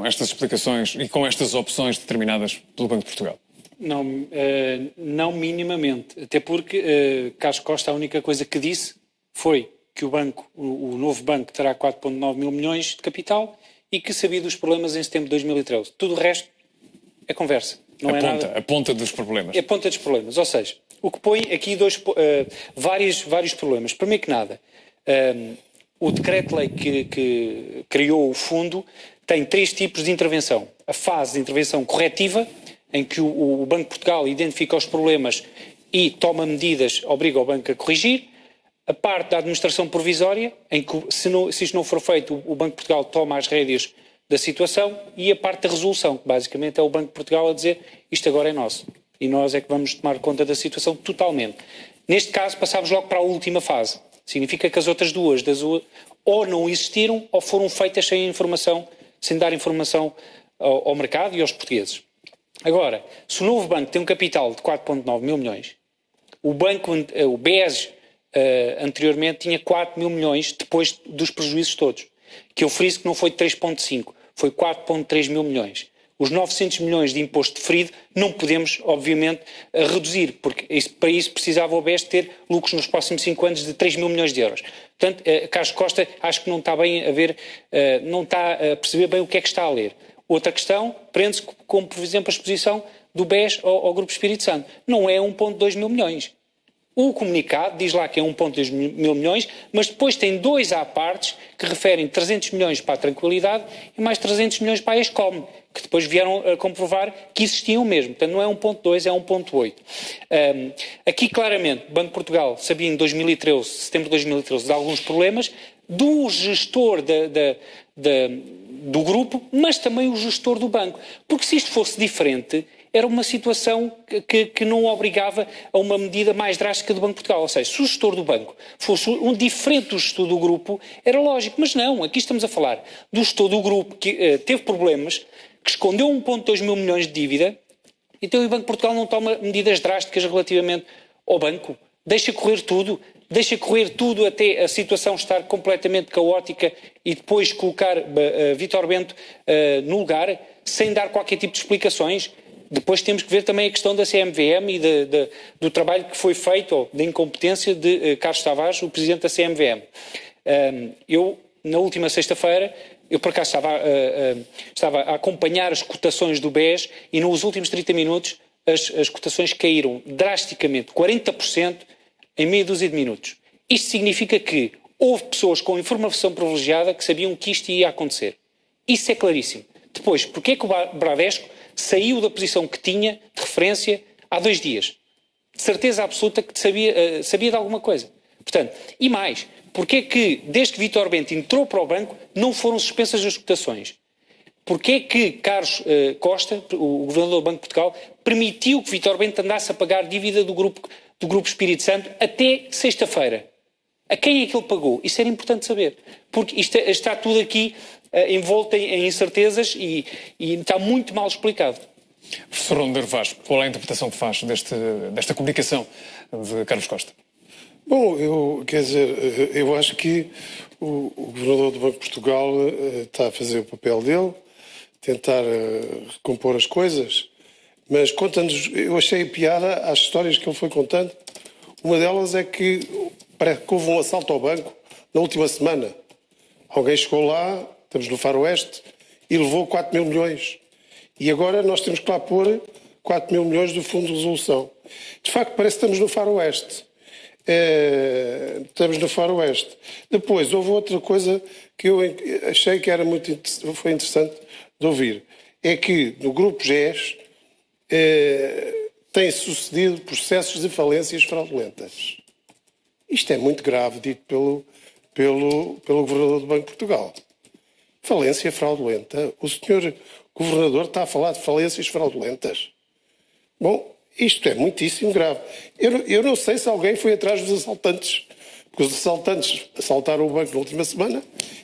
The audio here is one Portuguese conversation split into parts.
com estas explicações e com estas opções determinadas pelo Banco de Portugal? Não, não minimamente. Até porque Carlos Costa a única coisa que disse foi que o novo banco terá 4,9 mil milhões de capital e que sabia dos problemas em setembro de 2013. Tudo o resto é conversa. Não é nada. A ponta dos problemas. É a ponta dos problemas. Ou seja, o que põe aqui vários problemas. Primeiro que nada, o decreto-lei que criou o fundo tem 3 tipos de intervenção. A fase de intervenção corretiva, em que o Banco de Portugal identifica os problemas e toma medidas, obriga o banco a corrigir. A parte da administração provisória, em que se isto não for feito, o Banco de Portugal toma as rédeas da situação, e a parte da resolução, que basicamente é o Banco de Portugal a dizer isto agora é nosso. E nós é que vamos tomar conta da situação totalmente. Neste caso, passámos logo para a última fase. Significa que as outras duas ou não existiram ou foram feitas sem dar informação ao mercado e aos portugueses. Agora, se o novo banco tem um capital de 4,9 mil milhões, o BES anteriormente tinha 4 mil milhões depois dos prejuízos todos, que eu friso que não foi 3,5, foi 4,3 mil milhões. Os 900 milhões de imposto deferido não podemos, obviamente, reduzir, porque para isso precisava o BES ter lucros nos próximos 5 anos de 3 mil milhões de euros. Portanto, Carlos Costa acho que não está bem a ver, não está a perceber bem o que é que está a ler. Outra questão prende-se com, por exemplo, a exposição do BES ao Grupo Espírito Santo. Não é 1,2 mil milhões. O comunicado diz lá que é 1,2 mil milhões, mas depois tem 2 à partes que referem 300 milhões para a Tranquilidade e mais 300 milhões para a ESCOM, que depois vieram a comprovar que existiam mesmo. Portanto, não é 1,2, é 1,8. Aqui, claramente, o Banco de Portugal sabia em 2013, setembro de 2013, de alguns problemas do gestor do grupo, mas também o gestor do banco. Porque se isto fosse diferente, era uma situação que não obrigava a uma medida mais drástica do Banco de Portugal. Ou seja, se o gestor do banco fosse um diferente do gestor do grupo, era lógico. Mas não, aqui estamos a falar do gestor do grupo que teve problemas, que escondeu 1,2 mil milhões de dívida, então o Banco de Portugal não toma medidas drásticas relativamente ao banco. Deixa correr tudo até a situação estar completamente caótica e depois colocar Vítor Bento no lugar, sem dar qualquer tipo de explicações. Depois temos que ver também a questão da CMVM e do trabalho que foi feito, ou da incompetência de Carlos Tavares, o presidente da CMVM. Eu, na última sexta-feira, por acaso estava a acompanhar as cotações do BES e nos últimos 30 minutos as cotações caíram drasticamente, 40%, em meia dúzia de minutos. Isto significa que houve pessoas com informação privilegiada que sabiam que isto ia acontecer. Isso é claríssimo. Depois, porque é que o Bradesco saiu da posição que tinha de referência há 2 dias? De certeza absoluta que sabia de alguma coisa. Portanto, e mais, porque é que, desde que Vítor Bento entrou para o banco, não foram suspensas as cotações? Porque é que Carlos Costa, o governador do Banco de Portugal, permitiu que Vítor Bento andasse a pagar dívida do Grupo Espírito Santo até sexta-feira? A quem é que ele pagou? Isso era importante saber. Porque isto está tudo aqui envolto em incertezas e está muito mal explicado. Professor Monteiro Vaz, qual é a interpretação que faz desta comunicação de Carlos Costa? Bom, eu acho que o governador do Banco de Portugal está a fazer o papel dele, tentar recompor as coisas, mas contando-nos, eu achei piada às histórias que ele foi contando. Uma delas é que parece que houve um assalto ao banco na última semana. Alguém chegou lá, estamos no Faroeste, e levou 4 mil milhões. E agora nós temos que lá pôr 4 mil milhões do Fundo de Resolução. De facto, parece que estamos no Faroeste. Estamos no Faroeste. Depois, houve outra coisa que eu achei que foi interessante de ouvir. É que no Grupo GES têm sucedido processos de falências fraudulentas. Isto é muito grave, dito pelo governador do Banco de Portugal. Falência fraudulenta. O senhor governador está a falar de falências fraudulentas. Bom, isto é muitíssimo grave. Eu não sei se alguém foi atrás dos assaltantes, porque os assaltantes assaltaram o banco na última semana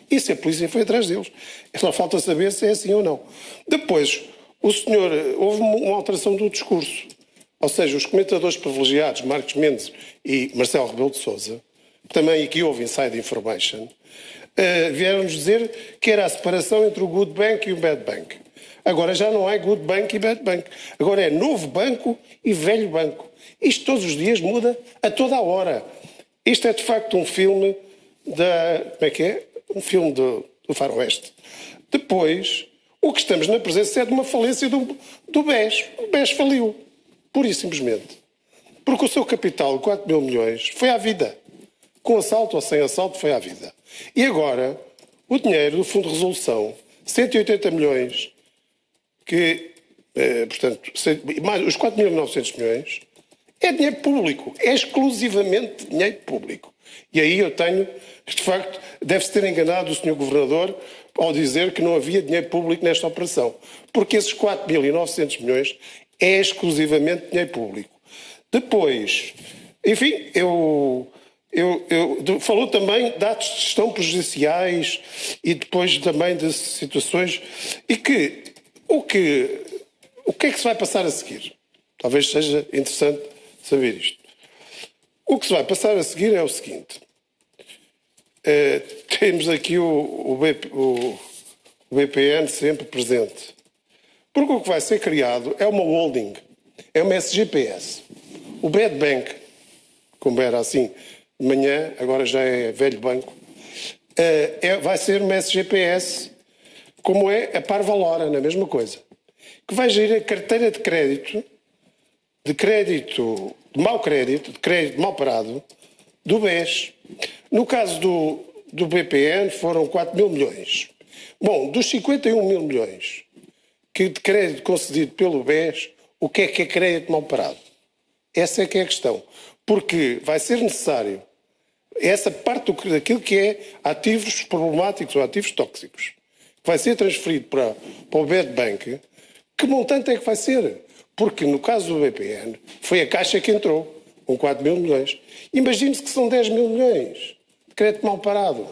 e se a polícia foi atrás deles. Só falta saber se é assim ou não. Depois, houve uma alteração do discurso. Ou seja, os comentadores privilegiados, Marcos Mendes e Marcelo Rebelo de Sousa, também aqui houve inside information, vieram-nos dizer que era a separação entre o good bank e o bad bank. Agora já não é good bank e bad bank. Agora é novo banco e velho banco. Isto todos os dias muda a toda a hora. Isto é de facto um filme como é que é? Um filme do faroeste. Depois, o que estamos na presença é de uma falência do BES. O BES faliu, pura e simplesmente. Porque o seu capital, 4 mil milhões, foi à vida. Com assalto ou sem assalto, foi à vida. E agora, o dinheiro do Fundo de Resolução, 180 milhões, portanto, mais os 4.900 milhões, é dinheiro público. É exclusivamente dinheiro público. E aí eu tenho que, de facto, deve-se ter enganado o Sr. Governador ao dizer que não havia dinheiro público nesta operação. Porque esses 4.900 milhões é exclusivamente dinheiro público. Depois, enfim, falou também de atos de gestão prejudiciais e depois também de situações. E o que é que se vai passar a seguir? Talvez seja interessante saber isto. O que se vai passar a seguir é o seguinte. Temos aqui o BPN sempre presente. Porque o que vai ser criado é uma holding, é uma SGPS. O Bad Bank, como era assim de manhã, agora já é velho banco, vai ser uma SGPS, como é a Parvalora, na mesma coisa, que vai gerir a carteira de crédito de mau crédito, de crédito mal parado, do BES. No caso do BPN foram 4 mil milhões. Bom, dos 51 mil milhões de crédito concedido pelo BES, o que é crédito mal parado? Essa é que é a questão. Porque vai ser necessário essa parte daquilo que é ativos problemáticos ou ativos tóxicos, que vai ser transferido para o Bad Bank. Que montante é que vai ser? Porque no caso do BPN foi a Caixa que entrou com 4 mil milhões. Imagine-se que são 10 mil milhões de crédito mal parado.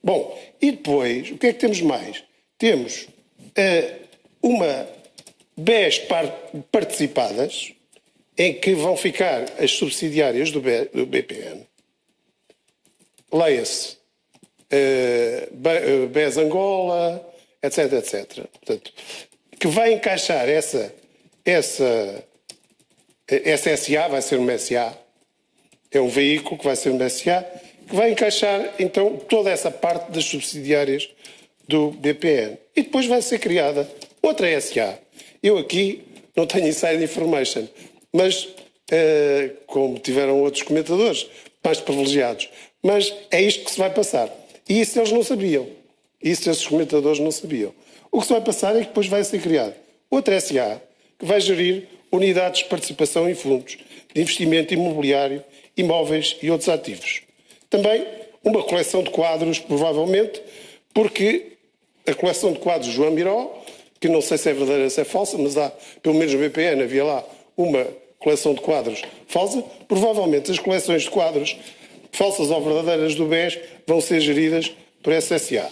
Bom, e depois, o que é que temos mais? Temos uma BES participadas, em que vão ficar as subsidiárias do BPN. Leia-se BES Angola, etc, etc. Portanto, que vai encaixar essa SA, vai ser uma SA, é um veículo que vai ser uma SA, que vai encaixar, então, toda essa parte das subsidiárias do BPN. E depois vai ser criada outra SA. Eu aqui não tenho inside information, mas, como tiveram outros comentadores, mais privilegiados, mas é isto que se vai passar. E isso eles não sabiam. Isso esses comentadores não sabiam. O que se vai passar é que depois vai ser criado outra SA, que vai gerir unidades de participação em fundos de investimento imobiliário, imóveis e outros ativos. Também uma coleção de quadros, provavelmente, porque a coleção de quadros João Miró, que não sei se é verdadeira ou se é falsa, mas há, pelo menos no BPN havia lá uma coleção de quadros falsa, provavelmente as coleções de quadros falsas ou verdadeiras do BES vão ser geridas por essa SA.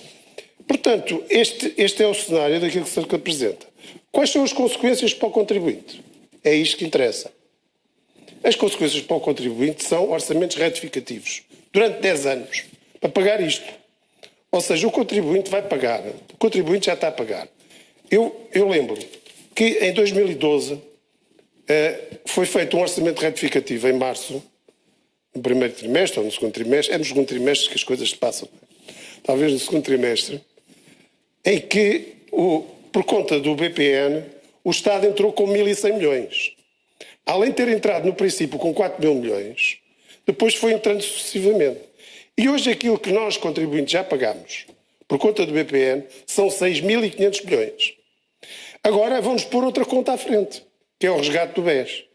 Portanto, este é o cenário daquilo que se apresenta. Quais são as consequências para o contribuinte? É isto que interessa. As consequências para o contribuinte são orçamentos retificativos durante 10 anos para pagar isto. Ou seja, o contribuinte vai pagar. O contribuinte já está a pagar. Eu lembro que em 2012 foi feito um orçamento retificativo em março, no primeiro trimestre ou no segundo trimestre. É no segundo trimestre que as coisas se passam. Talvez no segundo trimestre, em que, por conta do BPN, o Estado entrou com 1.100 milhões. Além de ter entrado no princípio com 4 mil milhões, depois foi entrando sucessivamente. E hoje aquilo que nós, contribuintes, já pagamos por conta do BPN são 6.500 milhões. Agora vamos pôr outra conta à frente, que é o resgate do BES,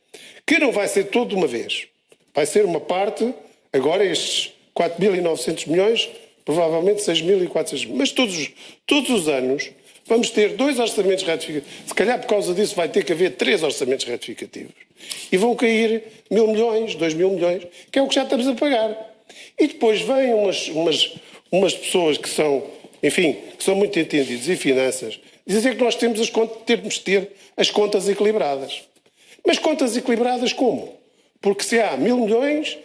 que não vai ser todo de uma vez. Vai ser uma parte, agora estes 4.900 milhões, provavelmente 6.400 milhões. Mas todos os anos vamos ter 2 orçamentos retificativos. Se calhar por causa disso vai ter que haver 3 orçamentos retificativos. E vão cair 1.000 milhões, 2.000 milhões, que é o que já estamos a pagar. E depois vêm umas pessoas que são, enfim, que são muito entendidos em finanças, dizer que nós temos de ter as contas equilibradas. Mas contas equilibradas como? Porque se há 1.000 milhões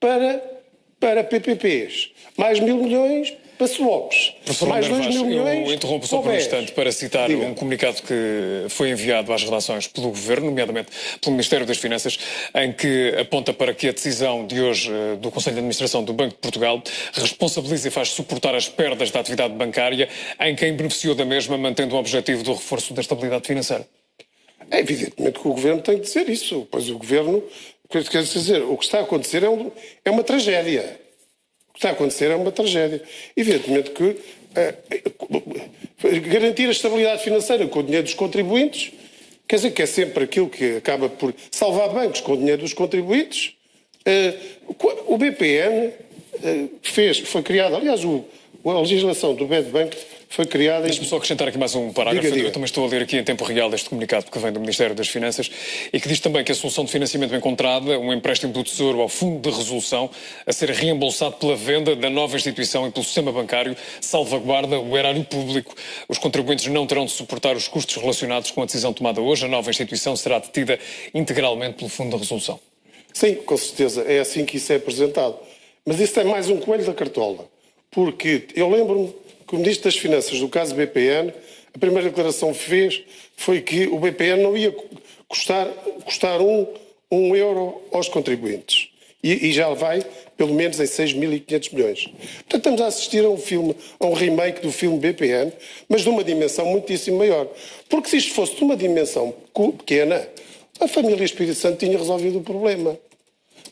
para PPPs, mais 1.000 milhões Passo Lopes, Professor mais Monteiro 2 Vaz, mil milhões. eu interrompo só por um instante para citar um comunicado que foi enviado às redações pelo Governo, nomeadamente pelo Ministério das Finanças, em que aponta para que a decisão de hoje do Conselho de Administração do Banco de Portugal responsabiliza e faz suportar as perdas da atividade bancária em quem beneficiou da mesma, mantendo o objetivo do reforço da estabilidade financeira. É evidentemente que o Governo tem que dizer isso, pois o Governo, quer dizer, o que está a acontecer é uma tragédia. O que está a acontecer é uma tragédia. Evidentemente que garantir a estabilidade financeira com o dinheiro dos contribuintes, quer dizer que é sempre aquilo que acaba por salvar bancos com o dinheiro dos contribuintes. O BPN foi criado, aliás, a legislação do Bad Bank foi criada... Deixe-me só acrescentar aqui mais um parágrafo. Eu também estou a ler aqui em tempo real este comunicado que vem do Ministério das Finanças e que diz também que a solução de financiamento encontrada, um empréstimo do Tesouro ao Fundo de Resolução, a ser reembolsado pela venda da nova instituição e pelo sistema bancário, salvaguarda o erário público. Os contribuintes não terão de suportar os custos relacionados com a decisão tomada hoje. A nova instituição será detida integralmente pelo Fundo de Resolução. Sim, com certeza. É assim que isso é apresentado. Mas isso é mais um coelho da cartola. Porque eu lembro-me que o Ministro das Finanças, do caso BPN, a primeira declaração que fez foi que o BPN não ia custar um euro aos contribuintes. E já vai, pelo menos, em 6.500 milhões. Portanto, estamos a assistir a um remake do filme BPN, mas de uma dimensão muitíssimo maior. Porque se isto fosse de uma dimensão pequena, a família Espírito Santo tinha resolvido o problema.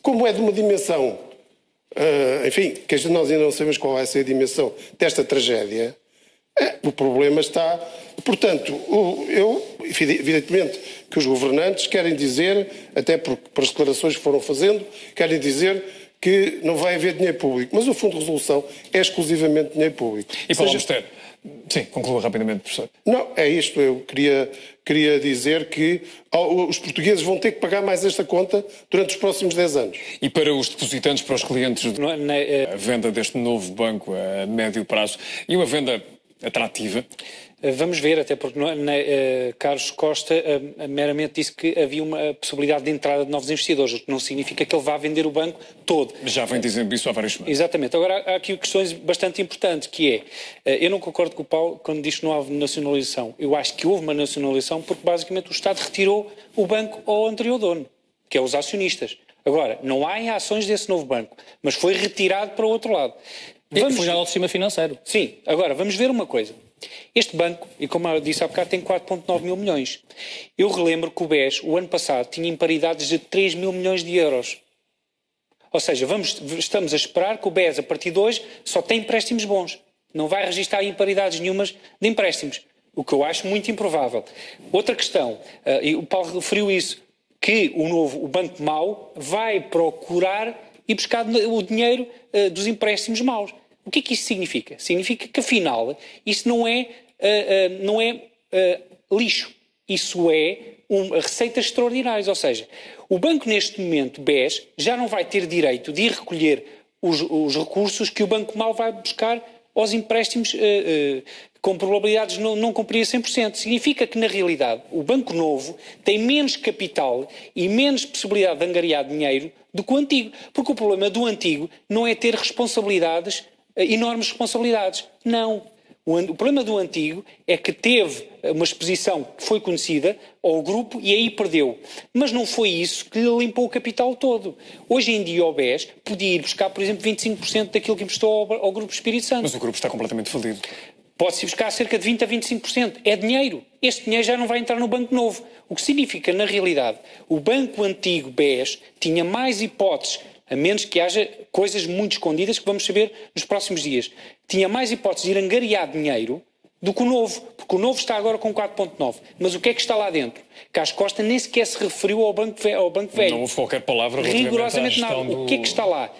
Como é de uma dimensão... enfim, que nós ainda não sabemos qual vai ser a dimensão desta tragédia, o problema está... Portanto, evidentemente que os governantes querem dizer, até por as declarações que foram fazendo, querem dizer que não vai haver dinheiro público. Mas o Fundo de Resolução é exclusivamente dinheiro público. E para o Ministério? Sim, conclua rapidamente, professor. Não, é isto. Eu queria dizer que os portugueses vão ter que pagar mais esta conta durante os próximos 10 anos. E para os depositantes, para os clientes, a venda deste novo banco a médio prazo e uma venda atrativa? Vamos ver, até porque Carlos Costa meramente disse que havia uma possibilidade de entrada de novos investidores, o que não significa que ele vá vender o banco todo. Já vem dizendo isso há várias semanas. Exatamente. Agora, há aqui questões bastante importantes, que é, eu não concordo com o Paulo quando diz que não houve nacionalização. Eu acho que houve uma nacionalização porque, basicamente, o Estado retirou o banco ao anterior dono, que é os acionistas. Agora, não há em ações desse novo banco, mas foi retirado para o outro lado. Foi já ao sistema financeiro. Sim. Agora, vamos ver uma coisa. Este banco, e como eu disse há bocado, tem 4,9 mil milhões. Eu relembro que o BES, o ano passado, tinha imparidades de 3 mil milhões de euros. Ou seja, estamos a esperar que o BES, a partir de hoje, só tem empréstimos bons. Não vai registrar imparidades nenhumas de empréstimos, o que eu acho muito improvável. Outra questão, e o Paulo referiu isso, que o Banco Mau vai procurar e buscar o dinheiro dos empréstimos maus. O que é que isso significa? Significa que, afinal, isso não é lixo. Isso é receitas extraordinárias. Ou seja, o banco, neste momento, BES, já não vai ter direito de ir recolher os recursos que o Banco Mau vai buscar aos empréstimos com probabilidades de não cumprir a 100%. Significa que, na realidade, o Banco Novo tem menos capital e menos possibilidade de angariar dinheiro do que o antigo. Porque o problema do antigo não é ter responsabilidades, enormes responsabilidades. Não. O problema do antigo é que teve uma exposição que foi conhecida ao grupo e aí perdeu. Mas não foi isso que lhe limpou o capital todo. Hoje em dia o BES podia ir buscar, por exemplo, 25% daquilo que emprestou ao Grupo Espírito Santo. Mas o grupo está completamente falido. Pode-se buscar cerca de 20% a 25%. É dinheiro. Este dinheiro já não vai entrar no Banco Novo. O que significa, na realidade, o Banco Antigo BES tinha mais hipóteses, a menos que haja coisas muito escondidas que vamos saber nos próximos dias. Tinha mais hipóteses de ir angariar dinheiro do que o novo, porque o novo está agora com 4,9. Mas o que é que está lá dentro? Carlos Costa nem sequer se referiu ao Banco Velho. Não houve qualquer palavra rigorosamente nada. O que é que está lá?